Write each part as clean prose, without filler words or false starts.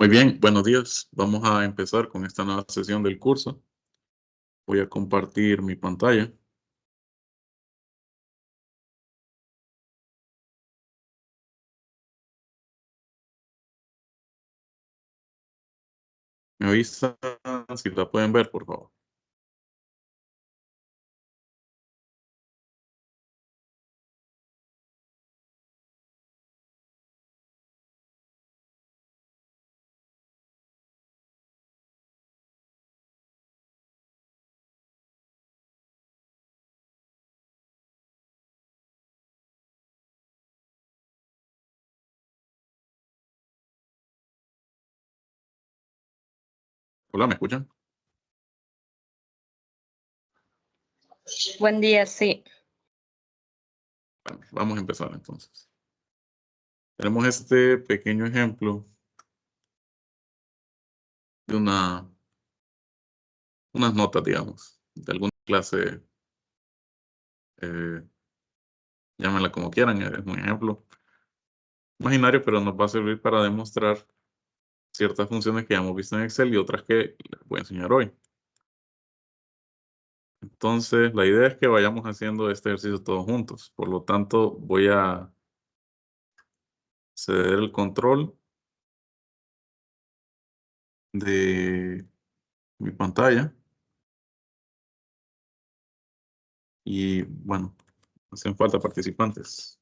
Muy bien, buenos días. Vamos a empezar con esta nueva sesión del curso. Voy a compartir mi pantalla. Me avisan si la pueden ver, por favor. Hola, ¿me escuchan? Buen día, sí. Bueno, vamos a empezar entonces. Tenemos este pequeño ejemplo de unas notas, digamos, de alguna clase, eh, llámenla como quieran, es un ejemplo imaginario, pero nos va a servir para demostrar ciertas funciones que ya hemos visto en Excel y otras que les voy a enseñar hoy. Entonces, la idea es que vayamos haciendo este ejercicio todos juntos. Por lo tanto, voy a ceder el control de mi pantalla y bueno, hacen falta participantes.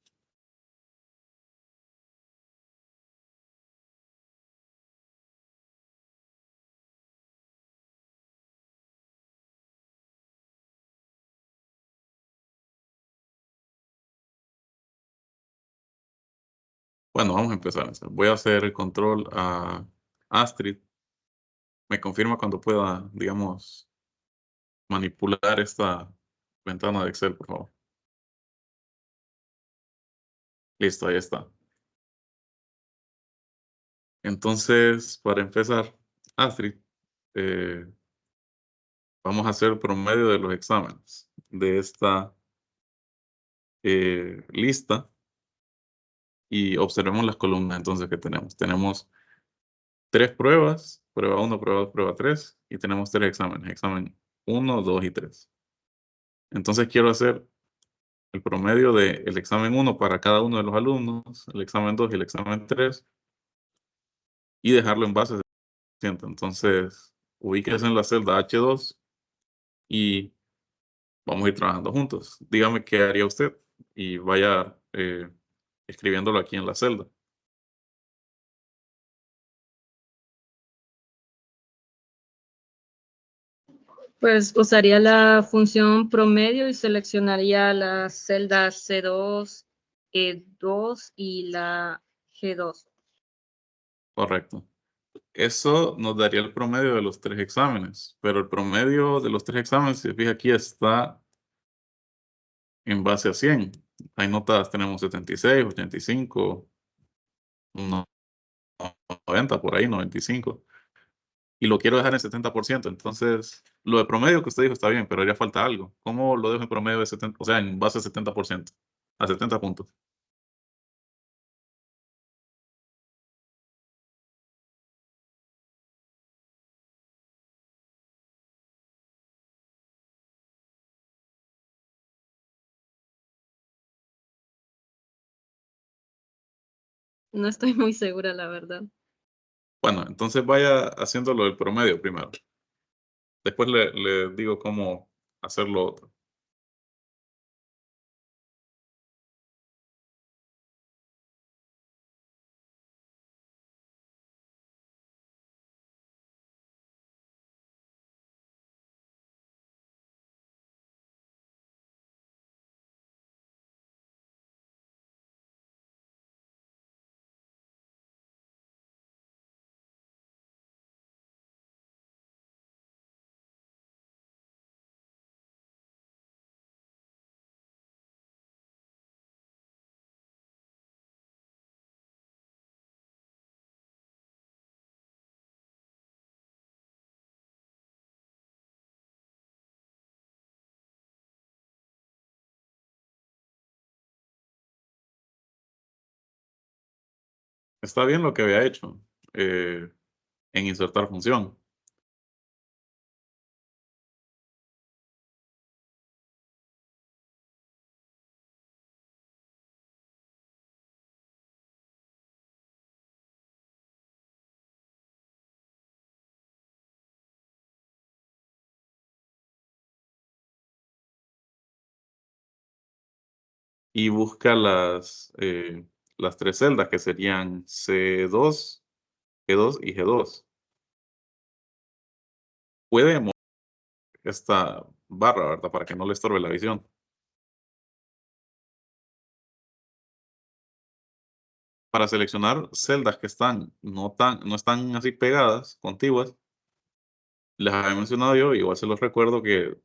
Bueno, vamos a empezar. Voy a hacer el control a Astrid. Me confirma cuando pueda, digamos, manipular esta ventana de Excel, por favor. Listo, ahí está. Entonces, para empezar, Astrid, eh, vamos a hacer el promedio de los exámenes de esta lista y observemos las columnas entonces que tenemos. Tenemos 3 pruebas, prueba 1, prueba 2, prueba 3, y tenemos 3 exámenes, examen 1, 2 y 3. Entonces quiero hacer el promedio del examen 1 para cada uno de los alumnos, el examen 2 y el examen 3, y dejarlo en base de 100. Entonces, ubíquese en la celda H2 y vamos a ir trabajando juntos. Dígame qué haría usted y vaya escribiéndolo aquí en la celda. Pues usaría la función promedio y seleccionaría la celda C2, E2 y la G2. Correcto. Eso nos daría el promedio de los 3 exámenes, pero el promedio de los 3 exámenes, si se fija aquí, está en base a 100. Hay notas, tenemos 76, 85, no- 90 por ahí, 95. Y lo quiero dejar en 70%. Entonces, lo de promedio que usted dijo está bien, pero haría falta algo. ¿Cómo lo dejo en promedio de 70, o sea, en base a 70%? A 70 puntos. No estoy muy segura, la verdad. Bueno, entonces vaya haciendo lo del promedio primero. Después le digo cómo hacer lo otro. Está bien lo que había hecho. en insertar función. Y busca las tres celdas que serían C2, G2 y G2. Puede mover esta barra, ¿verdad? Para que no le estorbe la visión. Para seleccionar celdas que están no están así pegadas, contiguas, les había mencionado yo, igual se los recuerdo que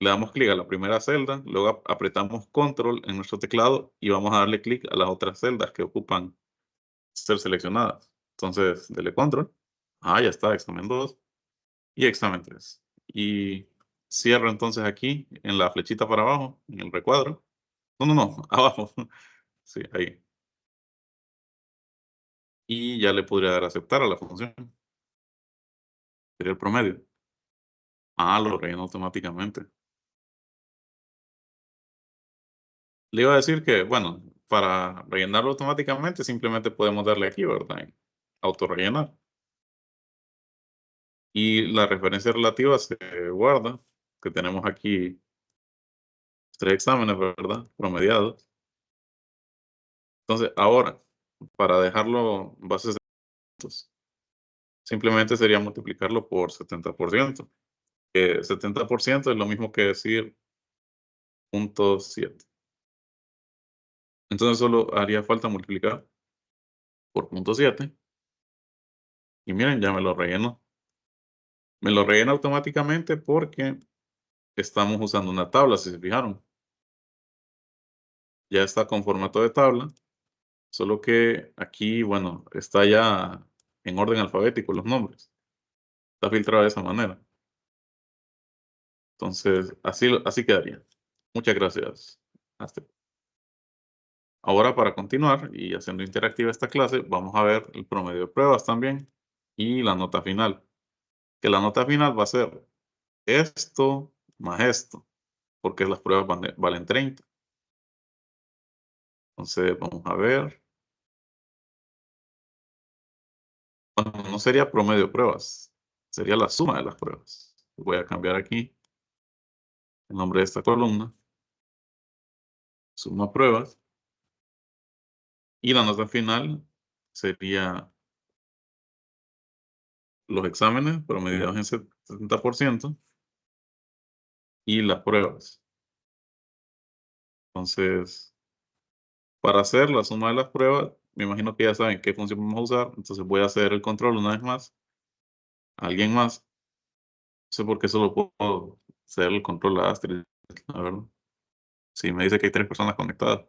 le damos clic a la primera celda, luego apretamos control en nuestro teclado y vamos a darle clic a las otras celdas que ocupan ser seleccionadas. Entonces, dele control. Ya está, examen 2 y examen 3. Y cierro entonces aquí en la flechita para abajo, en el recuadro. No, abajo. Sí, ahí. Y ya le podría dar a aceptar a la función. Sería el promedio. Lo relleno automáticamente. Le iba a decir que, bueno, para rellenarlo automáticamente simplemente podemos darle aquí, ¿verdad? En autorrellenar. Y la referencia relativa se guarda, que tenemos aquí 3 exámenes, ¿verdad? Promediados. Entonces, ahora, para dejarlo bases de datos, simplemente sería multiplicarlo por 70%, que 70% es lo mismo que decir 0.7. Entonces, solo haría falta multiplicar por 0.7. Y miren, ya me lo relleno. Me lo rellena automáticamente porque estamos usando una tabla, si se fijaron. Ya está con formato de tabla, solo que aquí, bueno, está ya en orden alfabético los nombres. Está filtrado de esa manera. Entonces, así quedaría. Muchas gracias. Hasta. Ahora, para continuar y haciendo interactiva esta clase, vamos a ver el promedio de pruebas también y la nota final. Que la nota final va a ser esto más esto, porque las pruebas valen 30. Entonces, vamos a ver. Bueno, no sería promedio de pruebas, sería la suma de las pruebas. Voy a cambiar aquí el nombre de esta columna, suma pruebas, y la nota final sería los exámenes promediados en 70% y las pruebas. Entonces, para hacer la suma de las pruebas, me imagino que ya saben qué función vamos a usar, entonces voy a hacer el control una vez más. ¿Alguien más? No sé por qué solo puedo hacer el control a Astrid, la verdad. Sí, me dice que hay 3 personas conectadas.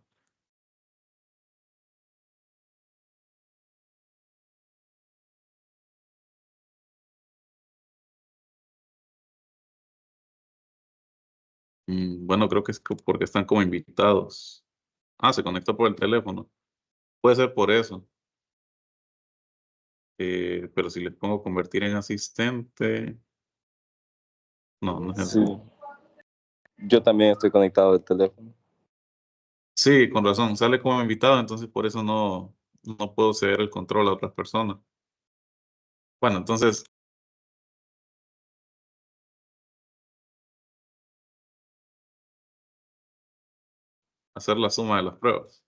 Bueno, creo que es porque están como invitados. Se conectó por el teléfono. Puede ser por eso. Pero si les pongo convertir en asistente, no es Sí, eso. yo también estoy conectado al teléfono. Sí, con razón. Sale como invitado, entonces por eso no puedo ceder el control a otras personas. Bueno, entonces, hacer la suma de las pruebas.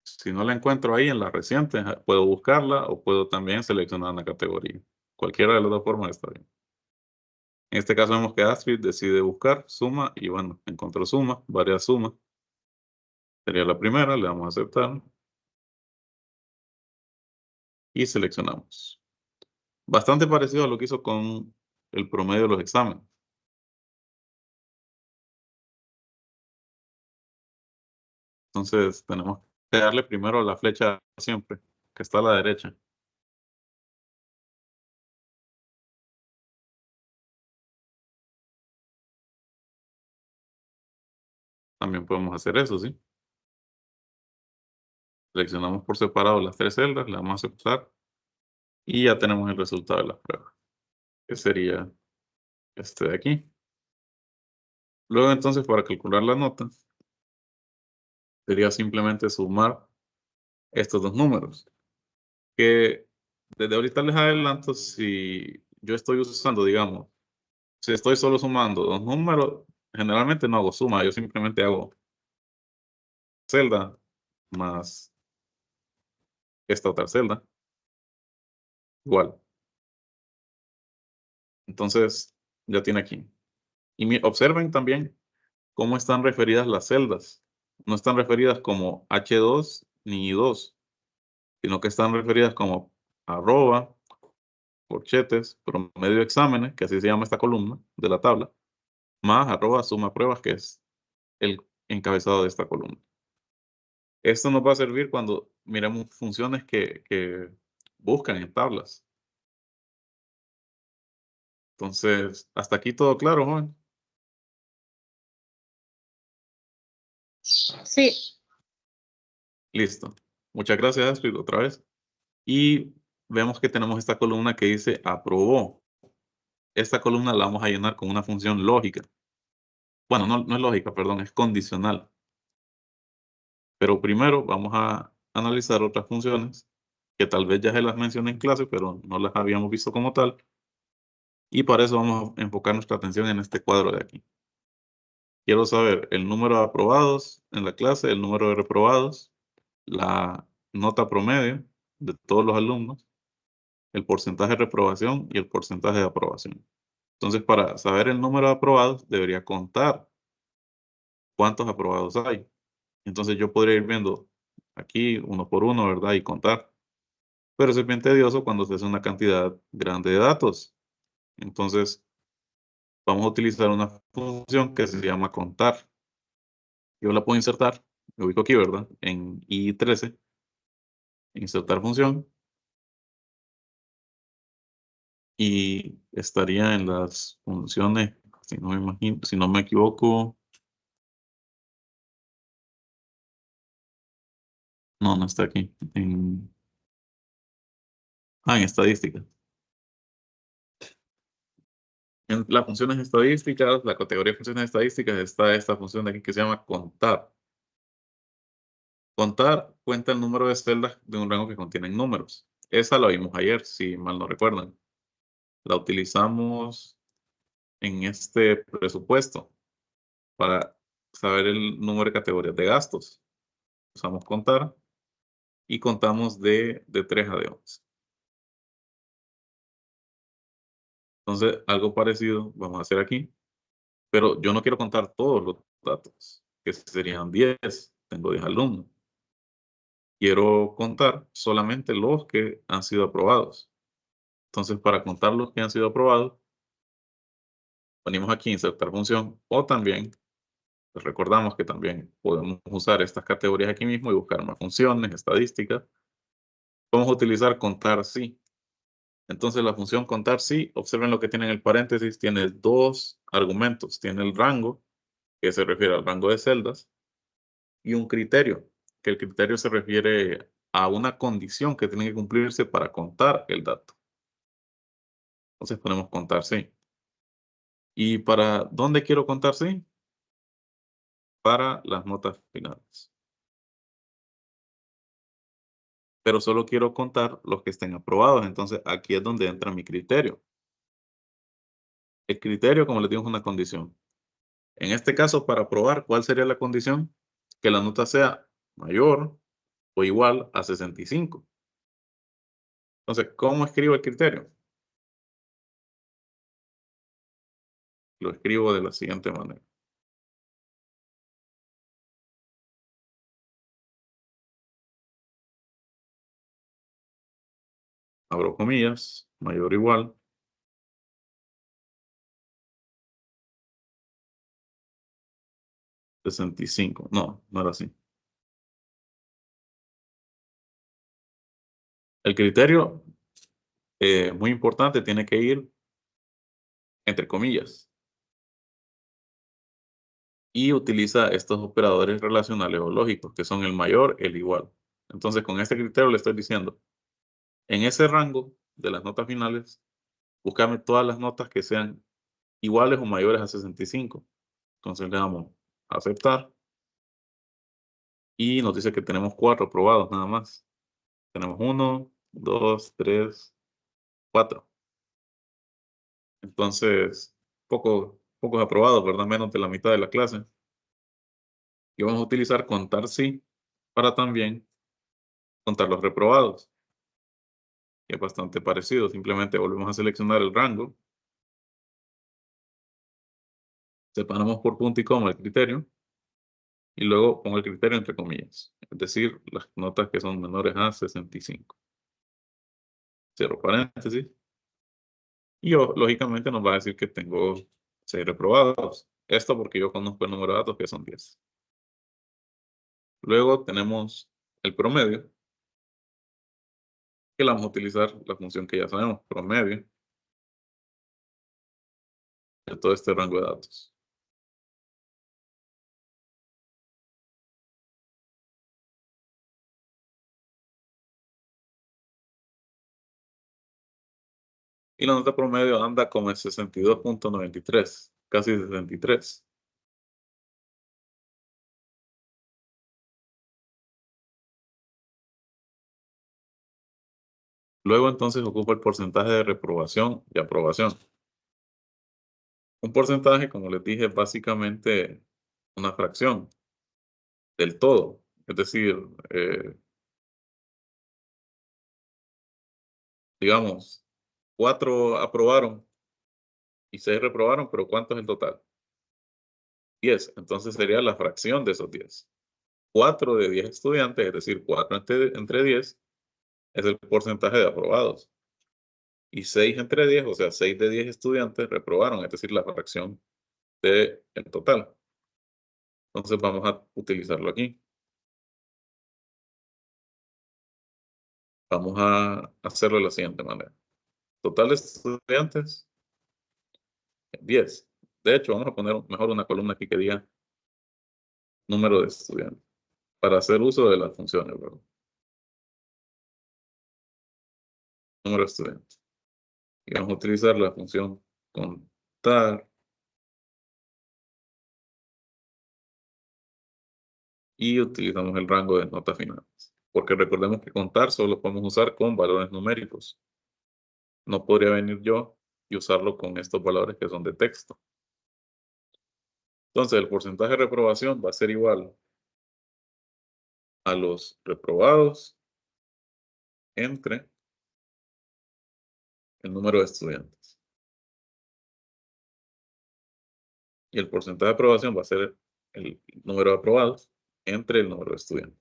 Si no la encuentro ahí en la reciente, puedo buscarla o puedo también seleccionar una categoría. Cualquiera de las dos formas está bien. En este caso vemos que Astrid decide buscar suma y bueno, encontró suma, varias sumas. Sería la primera, le damos a aceptar y seleccionamos. Bastante parecido a lo que hizo con el promedio de los exámenes. Entonces tenemos que darle primero a la flecha siempre, que está a la derecha. También podemos hacer eso, ¿sí? Seleccionamos por separado las 3 celdas, le damos a aceptar y ya tenemos el resultado de la prueba, que sería este de aquí. Luego entonces para calcular la nota, sería simplemente sumar estos dos números, que desde ahorita les adelanto, si yo estoy usando, digamos, si estoy solo sumando dos números, generalmente no hago suma, yo simplemente hago celda más esta otra celda, igual. Entonces, ya tiene aquí. Y observen también cómo están referidas las celdas. No están referidas como H2 ni I2, sino que están referidas como arroba, corchetes, promedio de exámenes, que así se llama esta columna de la tabla, más arroba suma pruebas, que es el encabezado de esta columna. Esto nos va a servir cuando miremos funciones que buscan en tablas. Entonces, hasta aquí todo claro, joven. Sí, Listo. Muchas gracias, Astrid, otra vez. Y vemos que tenemos esta columna que dice aprobó. Esta columna la vamos a llenar con una función lógica. Bueno, no es lógica, perdón, es condicional. Pero primero vamos a analizar otras funciones que tal vez ya se las mencioné en clase, pero no las habíamos visto como tal. Y para eso vamos a enfocar nuestra atención en este cuadro de aquí. Quiero saber el número de aprobados en la clase, el número de reprobados, la nota promedio de todos los alumnos, el porcentaje de reprobación y el porcentaje de aprobación. Entonces, para saber el número de aprobados, debería contar cuántos aprobados hay. Entonces, yo podría ir viendo aquí uno por uno, ¿verdad? Y contar. Pero eso es bien tedioso cuando se hace una cantidad grande de datos. Entonces, vamos a utilizar una función que se llama contar. Yo la puedo insertar, me ubico aquí, ¿verdad? En I13, insertar función. Y estaría en las funciones, si no me imagino, si no me equivoco. No está aquí. En estadística. En las funciones estadísticas, la categoría de funciones estadísticas, está esta función de aquí que se llama contar. Contar cuenta el número de celdas de un rango que contienen números. Esa la vimos ayer, si mal no recuerdan. La utilizamos en este presupuesto para saber el número de categorías de gastos. Usamos contar y contamos de 3 a de 11. Entonces, algo parecido vamos a hacer aquí, pero yo no quiero contar todos los datos, que serían 10. Tengo 10 alumnos. Quiero contar solamente los que han sido aprobados. Entonces, para contar los que han sido aprobados, venimos aquí a insertar función o también, pues recordamos que también podemos usar estas categorías aquí mismo y buscar más funciones, estadísticas. Vamos a utilizar contar sí. Entonces, la función contar sí, observen lo que tiene en el paréntesis, tiene dos argumentos. Tiene el rango, que se refiere al rango de celdas, y un criterio, que el criterio se refiere a una condición que tiene que cumplirse para contar el dato. Entonces podemos contar sí. ¿Y para dónde quiero contar sí? Para las notas finales. Pero solo quiero contar los que estén aprobados. Entonces aquí es donde entra mi criterio. El criterio, como les digo, es una condición. En este caso, para aprobar, ¿cuál sería la condición? Que la nota sea mayor o igual a 65. Entonces, ¿cómo escribo el criterio? Lo escribo de la siguiente manera. Abro comillas, mayor o igual. 65. No, no era así. El criterio, muy importante, tiene que ir entre comillas. Y utiliza estos operadores relacionales o lógicos, que son el mayor, el igual. Entonces, con este criterio le estoy diciendo, en ese rango de las notas finales, búscame todas las notas que sean iguales o mayores a 65. Entonces le damos a aceptar. Y nos dice que tenemos 4 aprobados nada más. Tenemos 1, 2, 3, 4. Entonces, pocos aprobados, ¿verdad? Menos de la mitad de la clase. Y vamos a utilizar contar sí para también contar los reprobados. Y es bastante parecido. Simplemente volvemos a seleccionar el rango. Separamos por punto y coma el criterio. Y luego pongo el criterio entre comillas. Es decir, las notas que son menores a 65. Cierro paréntesis. Y yo, lógicamente, nos va a decir que tengo 6 reprobados. Esto porque yo conozco el número de datos que son 10. Luego tenemos el promedio, que la vamos a utilizar la función que ya sabemos, promedio, de todo este rango de datos. Y la nota promedio anda como en 62.93, casi 63. Luego entonces ocupa el porcentaje de reprobación y aprobación. Un porcentaje, como les dije, es básicamente una fracción del todo. Es decir, digamos, 4 aprobaron y 6 reprobaron, pero ¿cuánto es el total? 10. Entonces sería la fracción de esos 10. 4 de 10 estudiantes, es decir, 4 entre 10, es el porcentaje de aprobados. Y 6 entre 10, o sea, 6 de 10 estudiantes reprobaron, es decir, la fracción del total. Entonces vamos a utilizarlo aquí. Vamos a hacerlo de la siguiente manera. Total de estudiantes, 10. De hecho, vamos a poner mejor una columna aquí que diga número de estudiantes, para hacer uso de las funciones, ¿verdad? Número de estudiantes. Y vamos a utilizar la función contar. Y utilizamos el rango de notas finales. Porque recordemos que contar solo podemos usar con valores numéricos. No podría venir yo y usarlo con estos valores que son de texto. Entonces, el porcentaje de reprobación va a ser igual a los reprobados entre el número de estudiantes. Y el porcentaje de aprobación va a ser el número de aprobados entre el número de estudiantes.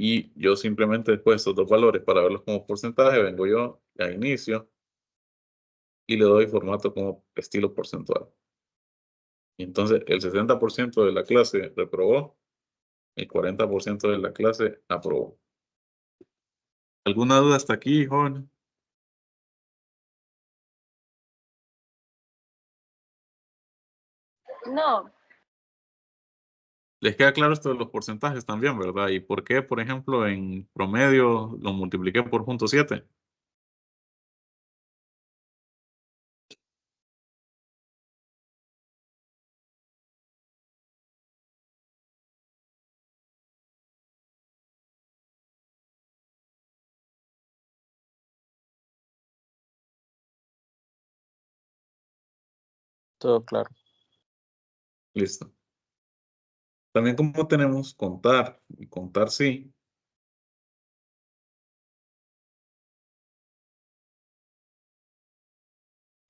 Y yo simplemente después de estos dos valores, para verlos como porcentaje, vengo yo a inicio y le doy formato como estilo porcentual. Y entonces el 60% de la clase reprobó, el 40% de la clase aprobó. ¿Alguna duda hasta aquí, joven? No, Les queda claro esto de los porcentajes también, ¿verdad? ¿Y por qué, por ejemplo, en promedio lo multipliqué por 0.7? Todo claro. Listo. También como tenemos contar y contar sí,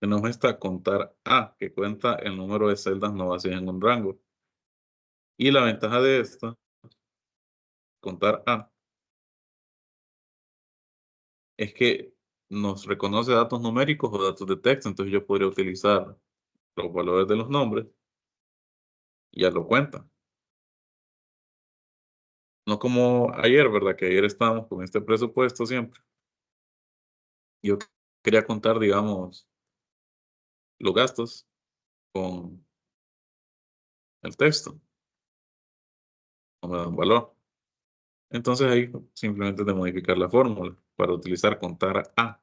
tenemos esta contar A, que cuenta el número de celdas no vacías en un rango. Y la ventaja de esta, contar A, es que nos reconoce datos numéricos o datos de texto. Entonces yo podría utilizar los valores de los nombres y ya lo cuenta. No como ayer, ¿verdad? Que ayer estábamos con este presupuesto siempre. Yo quería contar, digamos, los gastos con el texto, no me da un valor. Entonces ahí simplemente de modificar la fórmula para utilizar contar A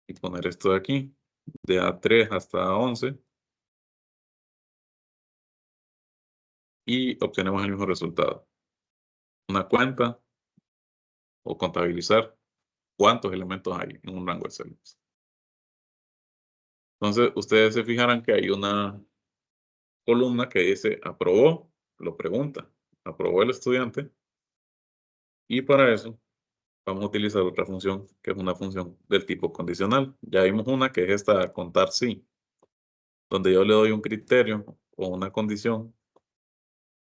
y poner esto de aquí, de A3 hasta A11, y obtenemos el mismo resultado. Una cuenta o contabilizar cuántos elementos hay en un rango de celdas. Entonces, ustedes se fijarán que hay una columna que dice aprobó, lo pregunta, aprobó el estudiante, y para eso vamos a utilizar otra función, que es una función del tipo condicional. Ya vimos una que es esta contar sí, donde yo le doy un criterio o una condición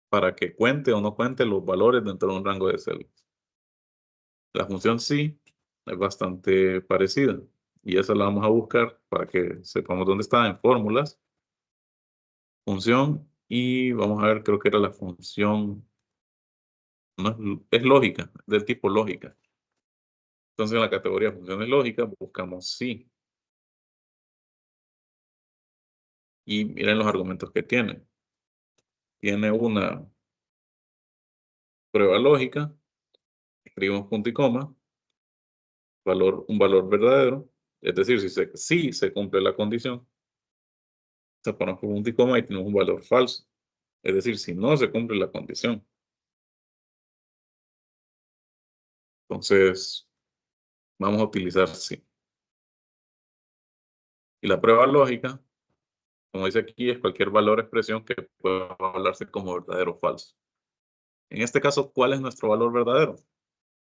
para que cuente o no cuente los valores dentro de un rango de celdas. La función sí es bastante parecida, y esa la vamos a buscar para que sepamos dónde está en fórmulas, función, y vamos a ver, creo que era la función, no es lógica, del tipo lógica. Entonces en la categoría funciones lógicas buscamos sí, y miren los argumentos que tiene. Tiene una prueba lógica, escribimos punto y coma, un valor verdadero, es decir, si se cumple la condición, se pone punto y coma y tenemos un valor falso, es decir, si no se cumple la condición. Entonces, vamos a utilizar sí. Y la prueba lógica, como dice aquí, es cualquier valor o expresión que pueda hablarse como verdadero o falso. En este caso, ¿cuál es nuestro valor verdadero?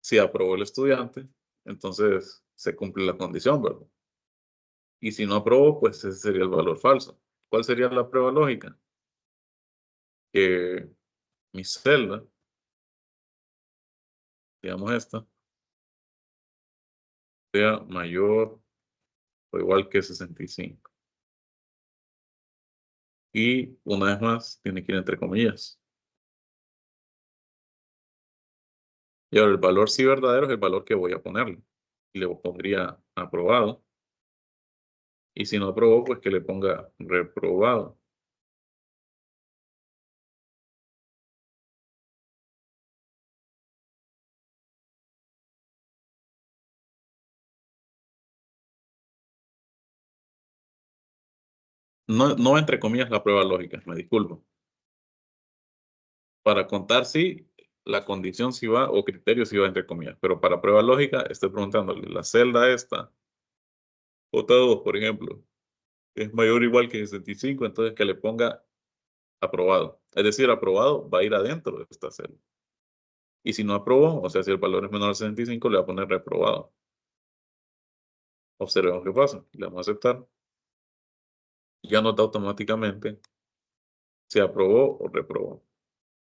Si aprobó el estudiante, entonces se cumple la condición, ¿verdad? Y si no aprobó, pues ese sería el valor falso. ¿Cuál sería la prueba lógica? Que mi celda, digamos esta, sea mayor o igual que 65. Y una vez más, tiene que ir entre comillas. Y ahora el valor sí verdadero es el valor que voy a ponerle. Y le pondría aprobado. Y si no aprobó, pues que le ponga reprobado. No, no entre comillas la prueba lógica, me disculpo. Para contar sí, la condición sí va o criterio sí va entre comillas. Pero para prueba lógica, estoy preguntándole la celda esta, J2, por ejemplo, es mayor o igual que 65, entonces que le ponga aprobado. Es decir, aprobado va a ir adentro de esta celda. Y si no aprobó, o sea, si el valor es menor a 65, le va a poner reprobado. Observemos qué pasa. Le vamos a aceptar. Ya nota automáticamente si aprobó o reprobó.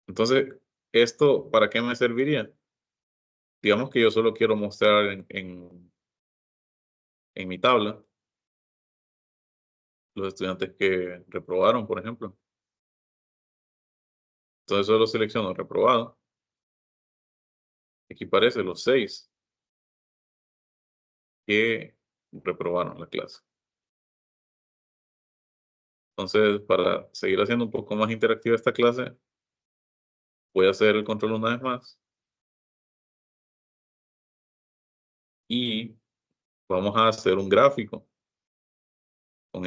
Entonces, ¿esto para qué me serviría? Digamos que yo solo quiero mostrar en mi tabla los estudiantes que reprobaron, por ejemplo. Entonces solo selecciono reprobado. Aquí aparece los 6 que reprobaron la clase. Entonces, para seguir haciendo un poco más interactiva esta clase, voy a hacer el control una vez más. Y vamos a hacer un gráfico con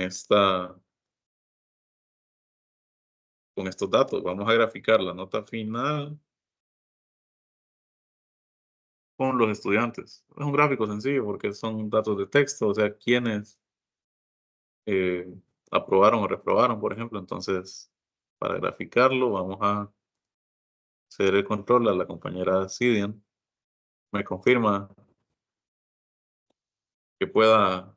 con estos datos. Vamos a graficar la nota final con los estudiantes. Es un gráfico sencillo porque son datos de texto, o sea, quiénes eh, aprobaron o reprobaron, por ejemplo. Entonces, para graficarlo, vamos a hacer el control a la compañera Cidian. Me confirma que pueda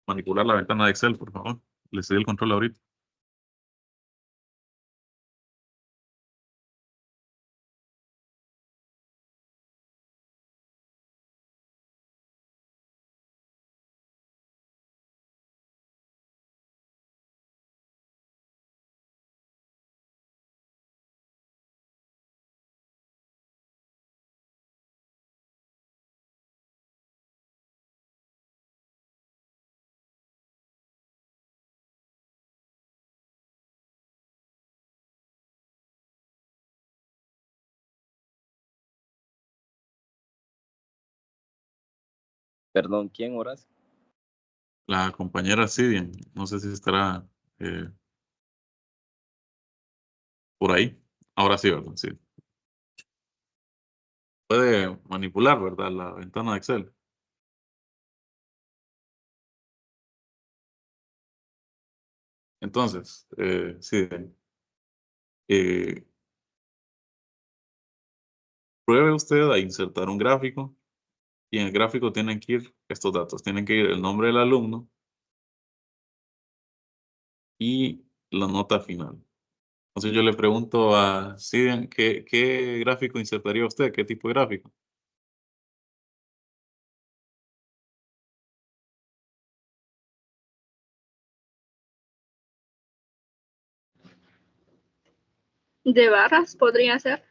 manipular la ventana de Excel, por favor. Le cedí el control ahorita. Perdón, ¿quién, Horacio? La compañera Sidian, no sé si estará por ahí. Ahora sí, ¿verdad? Sí. Puede manipular, ¿verdad? La ventana de Excel. Entonces, sí, eh, pruebe usted a insertar un gráfico y en el gráfico tienen que ir estos datos. Tienen que ir el nombre del alumno y la nota final. Entonces yo le pregunto a Sidian, ¿qué gráfico insertaría usted? ¿Qué tipo de gráfico? De barras podría ser.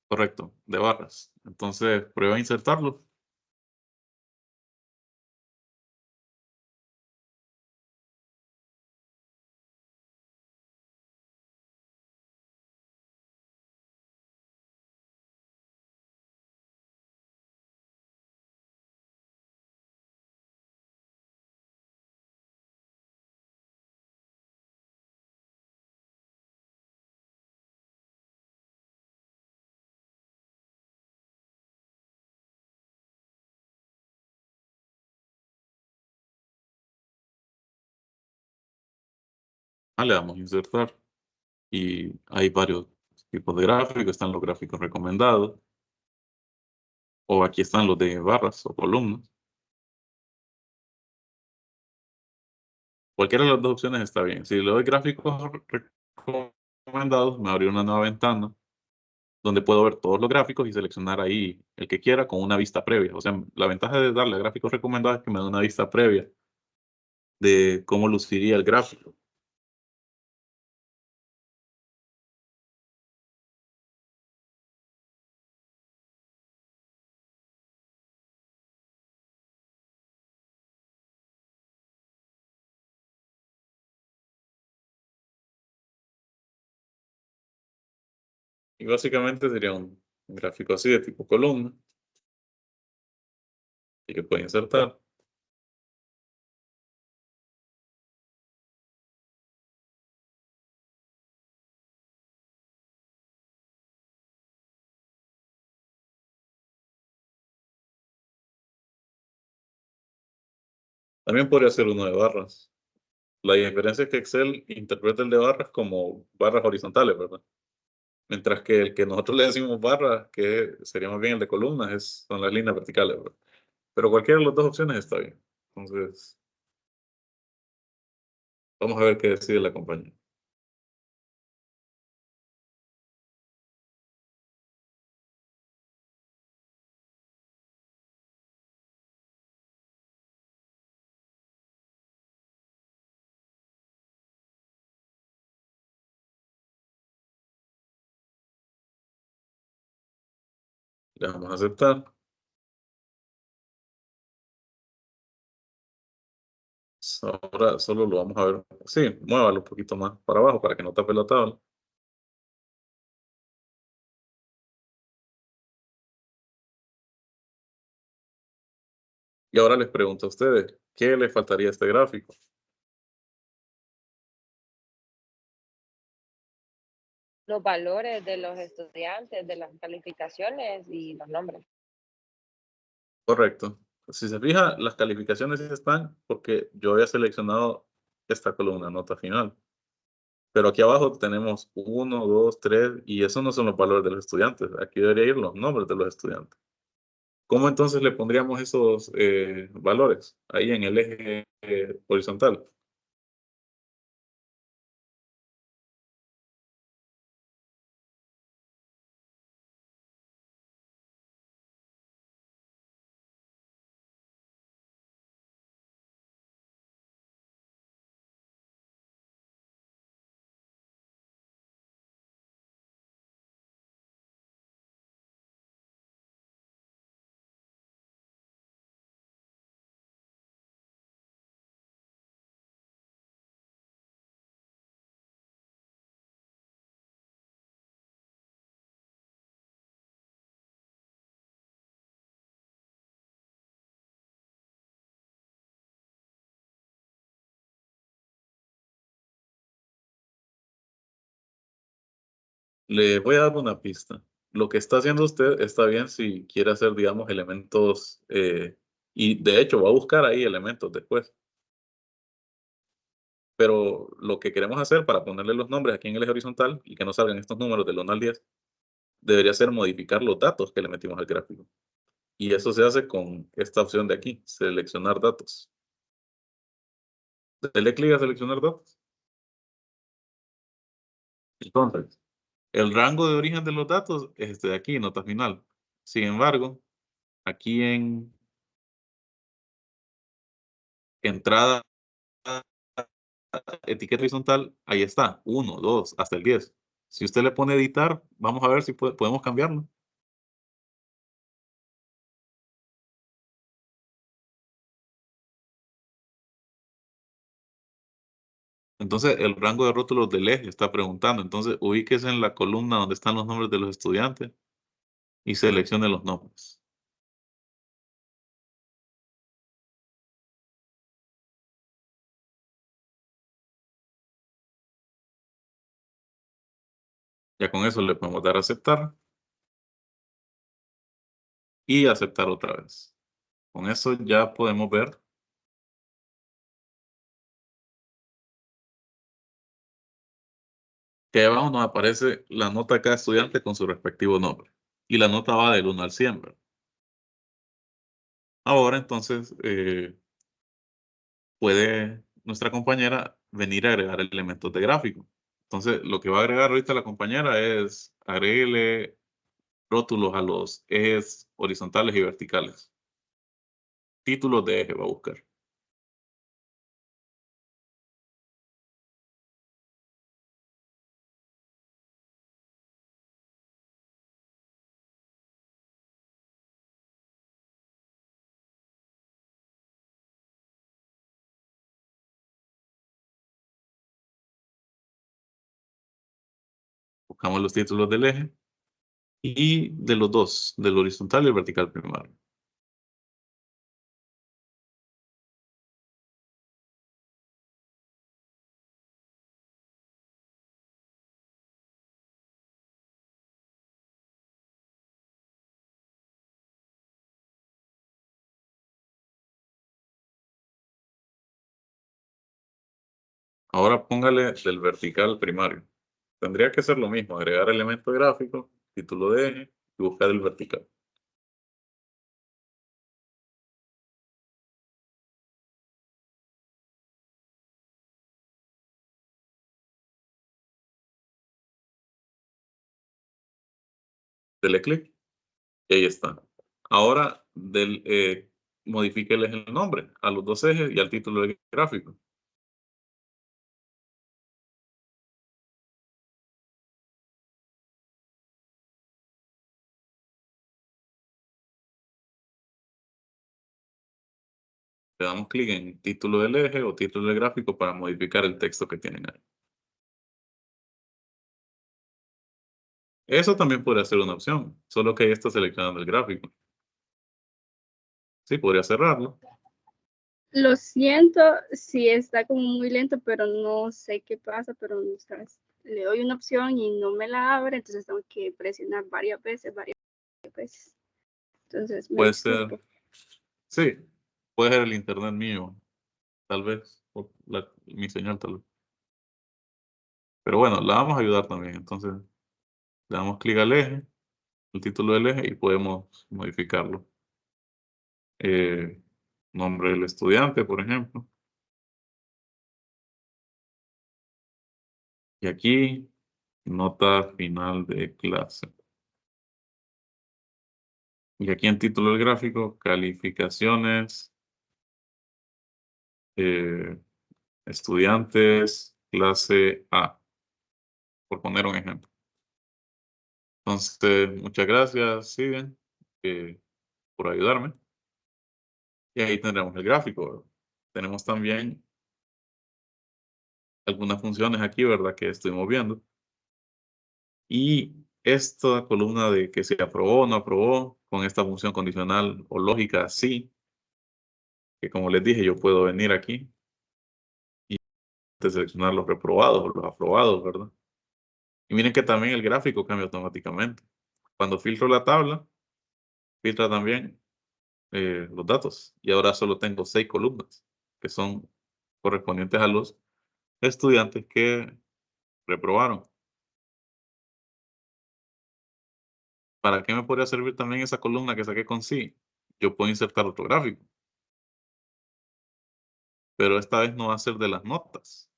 Correcto, de barras. Entonces prueba a insertarlo. Le damos a insertar. Y hay varios tipos de gráficos. Están los gráficos recomendados. O aquí están los de barras o columnas. Cualquiera de las dos opciones está bien. Si le doy gráficos recomendados, me abre una nueva ventana donde puedo ver todos los gráficos y seleccionar ahí el que quiera con una vista previa. O sea, la ventaja de darle a gráficos recomendados es que me da una vista previa de cómo luciría el gráfico. Y básicamente sería un gráfico así de tipo columna y que puede insertar. También podría ser uno de barras. La diferencia es que Excel interpreta el de barras como barras horizontales, ¿verdad? Mientras que el que nosotros le decimos barras, que sería más bien el de columnas, son las líneas verticales, ¿verdad? Pero cualquiera de las dos opciones está bien. Entonces, vamos a ver qué decide la compañía. Le vamos a aceptar. Ahora solo lo vamos a ver. Sí, muévalo un poquito más para abajo para que no tape la tabla. Y ahora les pregunto a ustedes, ¿qué le faltaría a este gráfico? Los valores de los estudiantes, de las calificaciones y los nombres. Correcto. Si se fija, las calificaciones sí están porque yo había seleccionado esta columna, nota final. Pero aquí abajo tenemos uno, 2, 3, y esos no son los valores de los estudiantes. Aquí deberían ir los nombres de los estudiantes. ¿Cómo entonces le pondríamos esos valores ahí en el eje horizontal? Le voy a dar una pista. Lo que está haciendo usted está bien si quiere hacer, digamos, elementos, y de hecho va a buscar ahí elementos después. Pero lo que queremos hacer para ponerle los nombres aquí en el eje horizontal y que no salgan estos números del 1 al 10, debería ser modificar los datos que le metimos al gráfico. Y eso se hace con esta opción de aquí, seleccionar datos. Dele clic a seleccionar datos. Entonces, el rango de origen de los datos es este de aquí, nota final. Sin embargo, aquí en entrada, etiqueta horizontal, ahí está, 1, 2, hasta el 10. Si usted le pone editar, vamos a ver si podemos cambiarlo. Entonces, el rango de rótulos del eje está preguntando. Entonces, ubíquese en la columna donde están los nombres de los estudiantes y seleccione los nombres. Ya con eso le podemos dar a aceptar y aceptar otra vez. Con eso ya podemos ver que abajo nos aparece la nota de cada estudiante con su respectivo nombre. Y la nota va del 1 al 100, ¿verdad? Ahora entonces puede nuestra compañera venir a agregar elementos de gráfico. Entonces lo que va a agregar ahorita la compañera es agreguele rótulos a los ejes horizontales y verticales. Títulos de eje va a buscar. Buscamos los títulos del eje y de los dos, del horizontal y el vertical primario. Ahora póngale del vertical primario. Tendría que ser lo mismo, agregar elemento gráfico, título de eje y buscar el vertical. Dele clic y ahí está. Ahora modifíqueles el nombre a los dos ejes y al título del gráfico. Le damos clic en título del eje o título del gráfico para modificar el texto que tienen ahí. Eso también podría ser una opción, solo que ahí está seleccionando el gráfico. Sí, podría cerrarlo. Lo siento si está como muy lento, pero no sé qué pasa, pero no sabes. Le doy una opción y no me la abre, entonces tengo que presionar varias veces. Entonces, me Puede ser, disculpo. sí, puede ser el internet mío, tal vez, o mi señal tal vez. Pero bueno, la vamos a ayudar también. Entonces, le damos clic al eje, el título del eje y podemos modificarlo. Nombre del estudiante, por ejemplo. Y aquí, nota final de clase. Y aquí en título del gráfico, calificaciones, eh, estudiantes, clase A, por poner un ejemplo. Entonces, muchas gracias, Steven, por ayudarme. Y ahí tendremos el gráfico. Tenemos también algunas funciones aquí, ¿verdad? Que estuvimos viendo. Y esta columna de que se aprobó o no aprobó, con esta función condicional o lógica, sí, que como les dije, yo puedo venir aquí y seleccionar los reprobados o los aprobados, ¿verdad? Y miren que también el gráfico cambia automáticamente. Cuando filtro la tabla, filtra también los datos. Y ahora solo tengo 6 columnas, que son correspondientes a los estudiantes que reprobaron. ¿Para qué me podría servir también esa columna que saqué con sí? Yo puedo insertar otro gráfico. Pero esta vez no va a ser de las notas.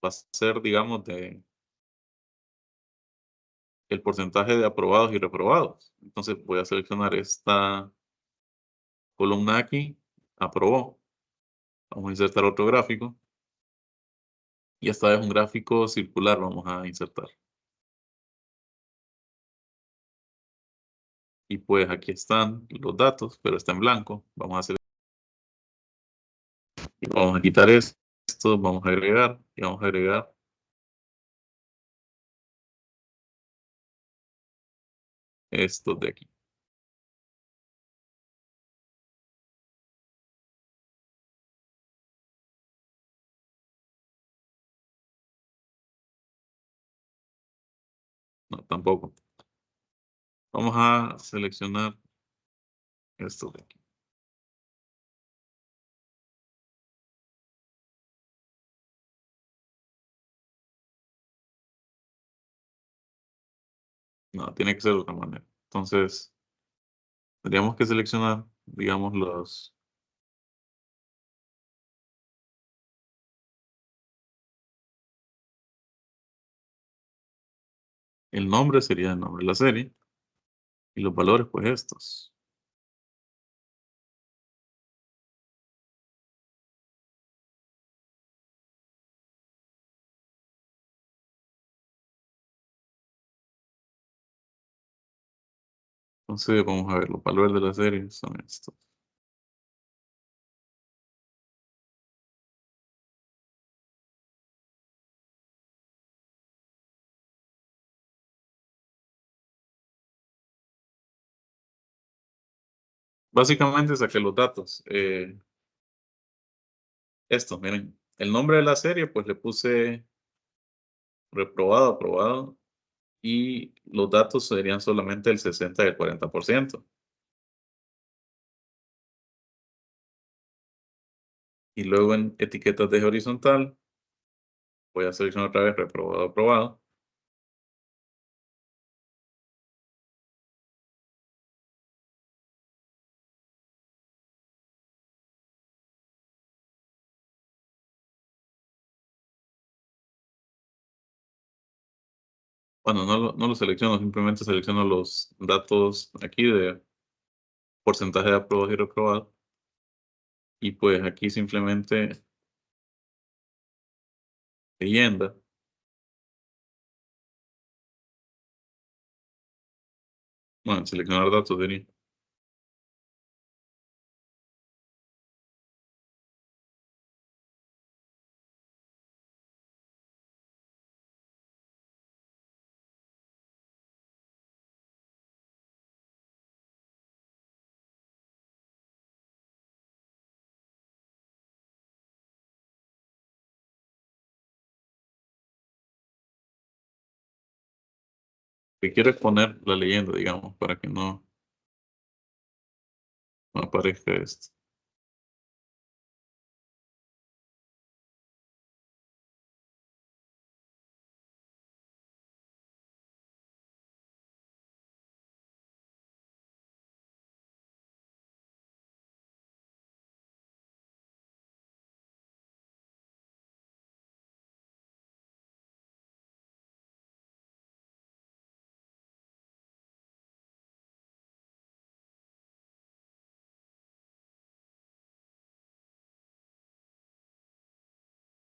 Va a ser, digamos, de el porcentaje de aprobados y reprobados. Entonces voy a seleccionar esta columna aquí, aprobó. Vamos a insertar otro gráfico. Y esta vez un gráfico circular vamos a insertar. Y pues aquí están los datos, pero está en blanco. Vamos a hacer y vamos a quitar esto, vamos a agregar y vamos a agregar estos de aquí. No, tampoco. Vamos a seleccionar estos de aquí. No, tiene que ser de otra manera. Entonces, tendríamos que seleccionar, digamos, el nombre sería el nombre de la serie. Y los valores, pues estos. Entonces, vamos a ver, los valores de la serie son estos. Básicamente saqué los datos. Estos, miren, el nombre de la serie, pues le puse reprobado, aprobado, y los datos serían solamente el 60 y el 40%. Y luego en etiquetas de horizontal, voy a seleccionar otra vez reprobado, aprobado. Bueno, no lo selecciono, simplemente selecciono los datos aquí de porcentaje de aprobados y reprobados. Y pues aquí simplemente leyenda. Bueno, seleccionar datos diría. Que quiero exponer la leyenda, digamos, para que no aparezca esto.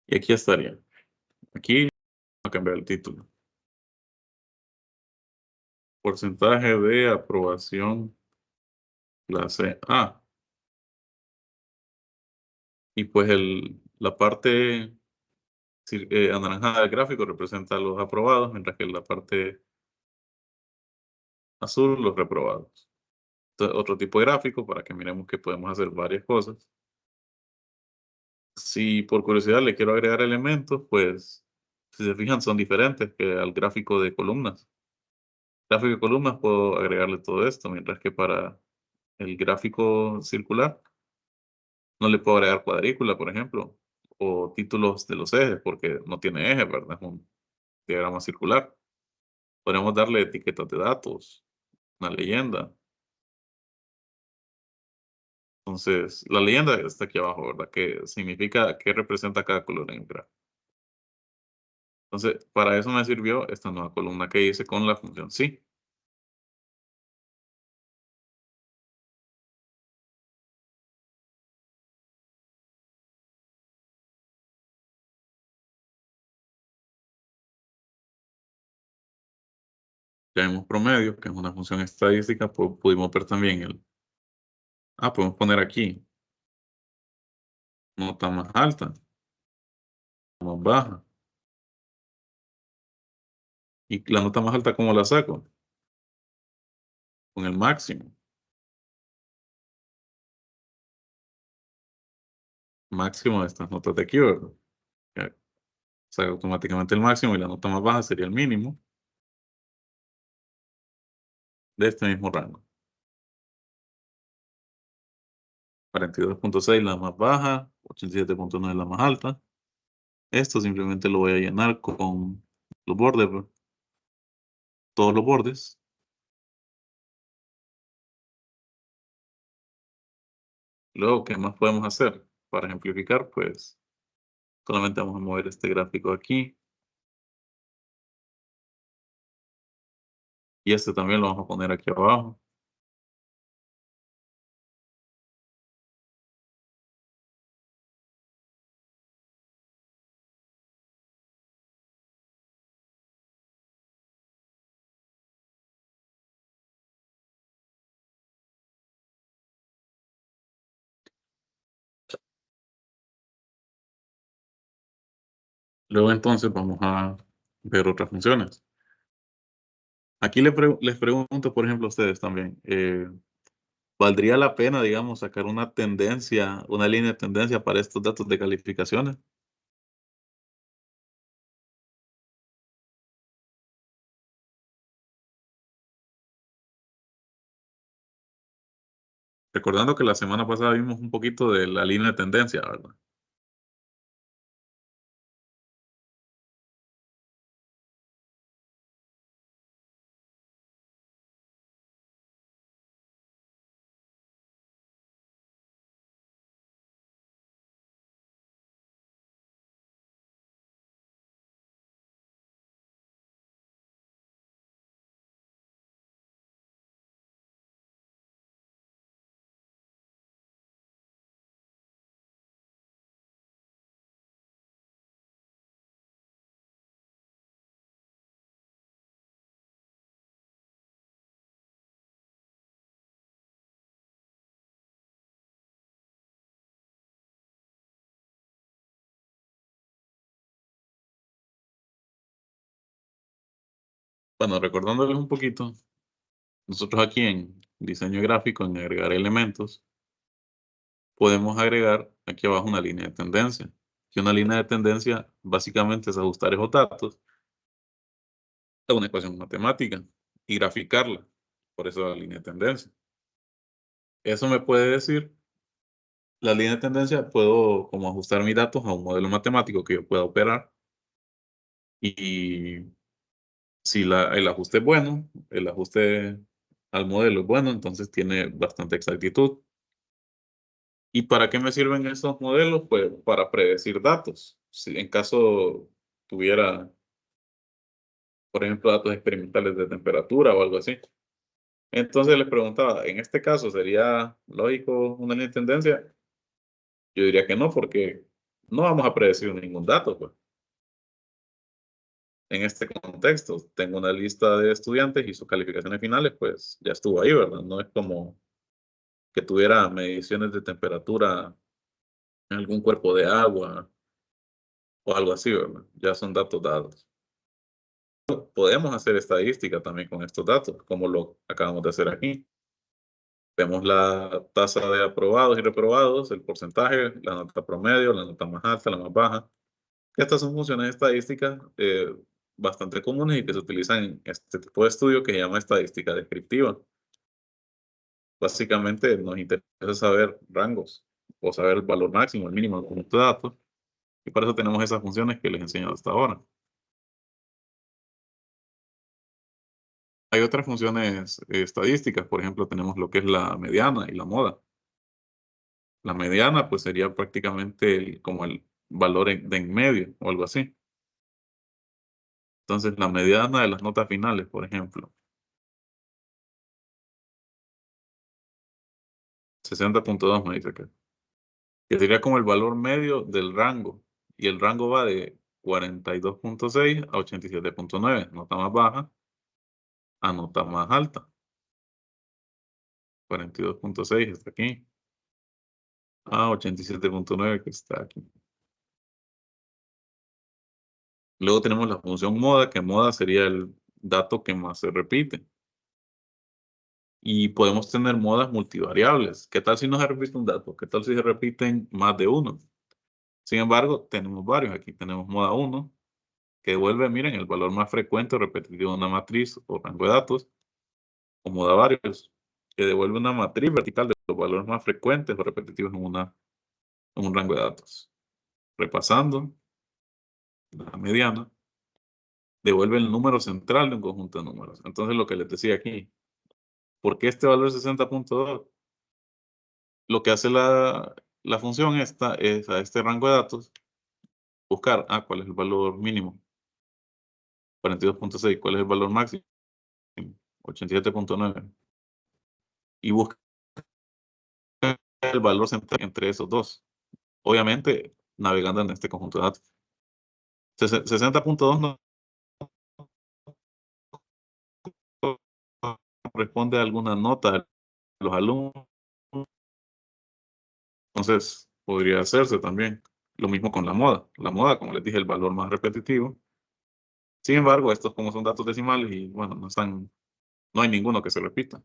Y aquí estaría. Aquí voy a cambiar el título. Porcentaje de aprobación clase A. Y pues la parte anaranjada del gráfico representa los aprobados, mientras que la parte azul los reprobados. Entonces, otro tipo de gráfico para que miremos que podemos hacer varias cosas. Si por curiosidad le quiero agregar elementos, pues si se fijan, son diferentes que al gráfico de columnas. Gráfico de columnas puedo agregarle todo esto, mientras que para el gráfico circular no le puedo agregar cuadrícula, por ejemplo, o títulos de los ejes, porque no tiene eje, ¿verdad? Es un diagrama circular. Podemos darle etiquetas de datos, una leyenda. Entonces, la leyenda está aquí abajo, ¿verdad? Que significa qué representa cada color en el gráfico. Entonces, para eso me sirvió esta nueva columna que hice con la función sí. Ya vemos promedio, que es una función estadística, pues pudimos ver también podemos poner aquí nota más alta, más baja. Y la nota más alta, ¿cómo la saco? Con el máximo. Máximo de estas notas de aquí, ¿verdad? Ya saca automáticamente el máximo y la nota más baja sería el mínimo de este mismo rango. 42.6 la más baja, 87.9 la más alta. Esto simplemente lo voy a llenar con los bordes, ¿verdad? Todos los bordes. Luego, ¿qué más podemos hacer? Para ejemplificar, pues solamente vamos a mover este gráfico aquí. Y este también lo vamos a poner aquí abajo. Luego entonces vamos a ver otras funciones. Aquí les pregunto, por ejemplo, a ustedes también, ¿valdría la pena, digamos, sacar una tendencia, una línea de tendencia para estos datos de calificaciones? Recordando que la semana pasada vimos un poquito de la línea de tendencia, ¿verdad? Bueno, recordándoles un poquito, nosotros aquí en diseño gráfico, en agregar elementos, podemos agregar aquí abajo una línea de tendencia. Que una línea de tendencia básicamente es ajustar esos datos a una ecuación matemática y graficarla. Por eso la línea de tendencia. Eso me puede decir, la línea de tendencia, puedo como ajustar mis datos a un modelo matemático que yo pueda operar. Y si el ajuste es bueno, el ajuste al modelo es bueno, entonces tiene bastante exactitud. ¿Y para qué me sirven esos modelos? Pues para predecir datos. Si en caso tuviera, por ejemplo, datos experimentales de temperatura o algo así. Entonces les preguntaba, ¿en este caso sería lógico una línea de tendencia? Yo diría que no, porque no vamos a predecir ningún dato, pues. En este contexto, tengo una lista de estudiantes y sus calificaciones finales, pues ya estuvo ahí, ¿verdad? No es como que tuviera mediciones de temperatura en algún cuerpo de agua o algo así, ¿verdad? Ya son datos dados. Podemos hacer estadística también con estos datos, como lo acabamos de hacer aquí. Vemos la tasa de aprobados y reprobados, el porcentaje, la nota promedio, la nota más alta, la más baja. Estas son funciones estadísticas bastante comunes y que se utilizan en este tipo de estudio que se llama estadística descriptiva. Básicamente nos interesa saber rangos o saber el valor máximo, el mínimo del conjunto de datos. Y para eso tenemos esas funciones que les he enseñado hasta ahora. Hay otras funciones estadísticas, por ejemplo, tenemos lo que es la mediana y la moda. La mediana, pues sería prácticamente como el valor de en medio o algo así. Entonces, la mediana de las notas finales, por ejemplo, 60.2 me dice que sería como el valor medio del rango. Y el rango va de 42.6 a 87.9, nota más baja a nota más alta. 42.6 está aquí. A 87.9 que está aquí. Luego tenemos la función moda, que moda sería el dato que más se repite. Y podemos tener modas multivariables. ¿Qué tal si no se repite un dato? ¿Qué tal si se repiten más de uno? Sin embargo, tenemos varios. Aquí tenemos moda 1, que devuelve, miren, el valor más frecuente o repetitivo de una matriz o rango de datos. O moda varios, que devuelve una matriz vertical de los valores más frecuentes o repetitivos en un rango de datos. Repasando, la mediana devuelve el número central de un conjunto de números. Entonces, lo que les decía aquí, ¿por qué este valor es 60.2? Lo que hace la función esta es a este rango de datos buscar, ¿cuál es el valor mínimo? 42.6, ¿cuál es el valor máximo? 87.9. Y busca el valor central entre esos dos. Obviamente, navegando en este conjunto de datos. 60.2 no corresponde a alguna nota de los alumnos. Entonces, podría hacerse también. Lo mismo con la moda. La moda, como les dije, el valor más repetitivo. Sin embargo, estos como son datos decimales y bueno, no hay ninguno que se repita.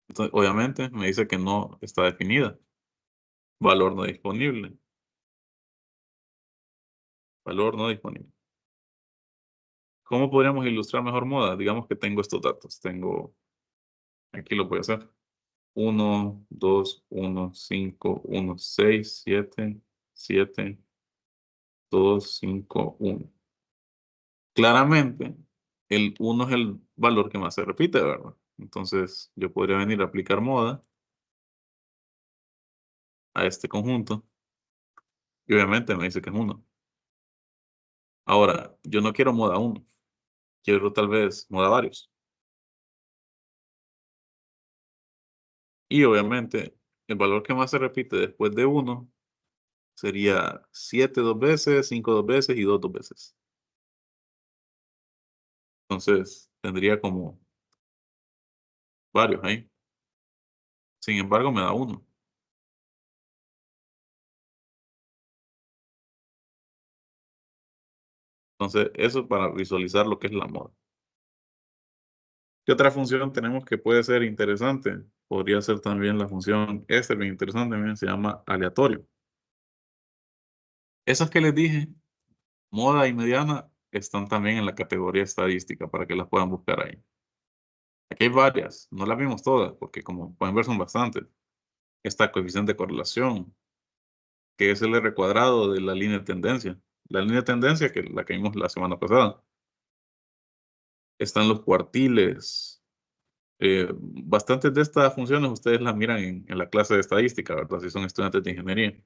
Entonces, obviamente, me dice que no está definida. Valor no disponible. Valor no disponible. ¿Cómo podríamos ilustrar mejor moda? Digamos que tengo estos datos. Aquí lo voy a hacer. 1, 2, 1, 5, 1, 6, 7, 7, 2, 5, 1. Claramente, el 1 es el valor que más se repite, ¿verdad? Entonces, yo podría venir a aplicar moda a este conjunto. Y obviamente me dice que es 1. Ahora, yo no quiero moda 1. Quiero tal vez moda varios. Y obviamente, el valor que más se repite después de 1 sería 7 dos veces, 5 dos veces y 2 dos veces. Entonces, tendría como varios ahí. Sin embargo, me da 1. Entonces, eso para visualizar lo que es la moda. ¿Qué otra función tenemos que puede ser interesante? Podría ser también la función, esta es bien interesante, miren, se llama aleatorio. Esas que les dije, moda y mediana, están también en la categoría estadística para que las puedan buscar ahí. Aquí hay varias, no las vimos todas, porque como pueden ver son bastantes. Está coeficiente de correlación, que es el R cuadrado de la línea de tendencia. La línea de tendencia, que la que vimos la semana pasada. Están los cuartiles. Bastantes de estas funciones ustedes las miran en la clase de estadística, ¿verdad? Si son estudiantes de ingeniería.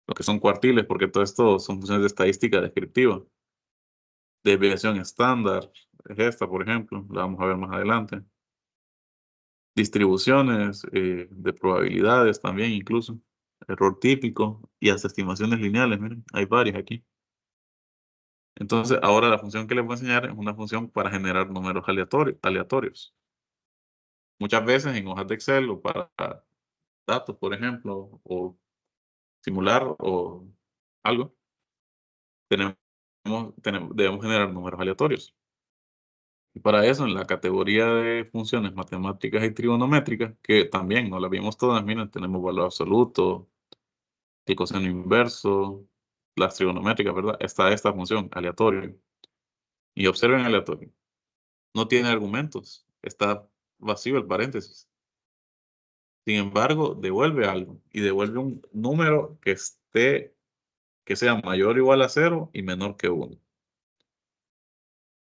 Lo que son cuartiles, porque todo esto son funciones de estadística descriptiva. Desviación estándar, es esta, por ejemplo, la vamos a ver más adelante. Distribuciones de probabilidades también incluso. Error típico y hasta estimaciones lineales, miren, hay varias aquí. Entonces, ahora la función que les voy a enseñar es una función para generar números aleatorios. Muchas veces en hojas de Excel o para datos, por ejemplo, o simular o algo, debemos generar números aleatorios. Y para eso, en la categoría de funciones matemáticas y trigonométricas, que también no las vimos todas, miren, tenemos valor absoluto, el coseno inverso, las trigonométricas, ¿verdad? Está esta función, aleatorio. Y observen aleatorio. No tiene argumentos. Está vacío el paréntesis. Sin embargo, devuelve algo. Y devuelve un número que sea mayor o igual a 0 y menor que 1.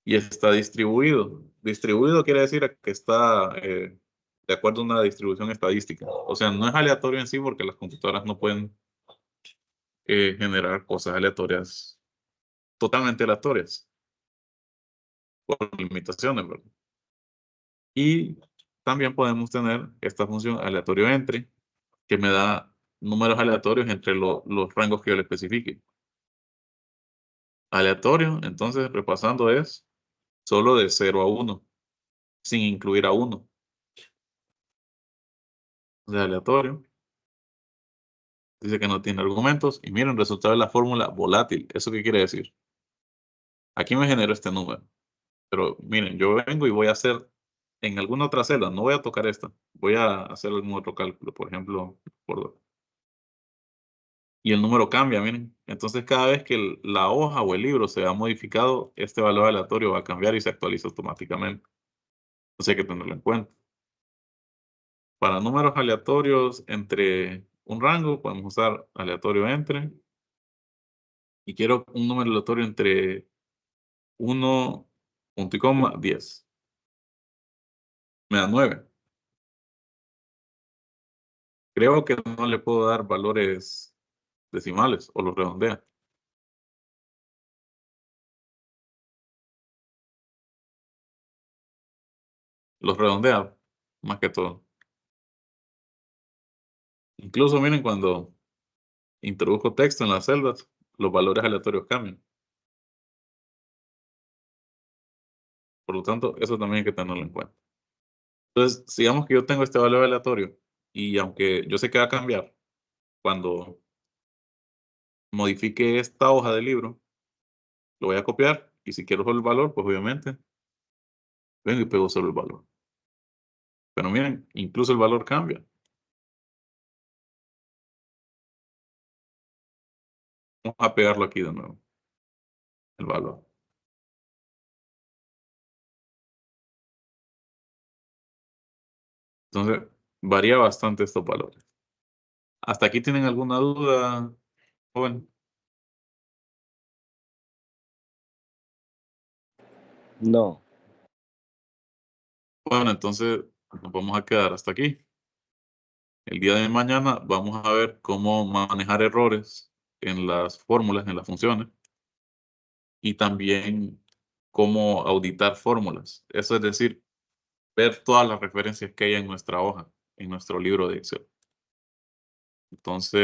Y está distribuido. Distribuido quiere decir que está de acuerdo a una distribución estadística. O sea, no es aleatorio en sí porque las computadoras no pueden generar cosas aleatorias, totalmente aleatorias, por limitaciones, ¿verdad? Y también podemos tener esta función aleatorio entre, que me da números aleatorios entre los rangos que yo le especifique. Aleatorio, entonces, repasando, es solo de 0 a 1, sin incluir a 1. De aleatorio. Dice que no tiene argumentos. Y miren, resultado de la fórmula volátil. ¿Eso qué quiere decir? Aquí me genero este número. Pero miren, yo vengo y voy a hacer en alguna otra celda. No voy a tocar esta. Voy a hacer algún otro cálculo. Por ejemplo, y el número cambia, miren. Entonces, cada vez que la hoja o el libro se ha modificado, este valor aleatorio va a cambiar y se actualiza automáticamente. Entonces, hay que tenerlo en cuenta. Para números aleatorios entre un rango, podemos usar aleatorio entre. Y quiero un número aleatorio entre 1, punto y coma, 10. Me da 9. Creo que no le puedo dar valores decimales o los redondea. Los redondea, más que todo. Incluso miren, cuando introduzco texto en las celdas, los valores aleatorios cambian. Por lo tanto, eso también hay que tenerlo en cuenta. Entonces, digamos que yo tengo este valor aleatorio y aunque yo sé que va a cambiar cuando modifique esta hoja del libro, lo voy a copiar y si quiero solo el valor, pues obviamente vengo y pego solo el valor. Pero miren, incluso el valor cambia. Vamos a pegarlo aquí de nuevo, el valor. Entonces, varía bastante estos valores. ¿Hasta aquí tienen alguna duda, joven? No. Bueno, entonces nos vamos a quedar hasta aquí. El día de mañana vamos a ver cómo manejar errores en las fórmulas, en las funciones, y también cómo auditar fórmulas. Eso es decir, ver todas las referencias que hay en nuestra hoja, en nuestro libro de Excel. Entonces,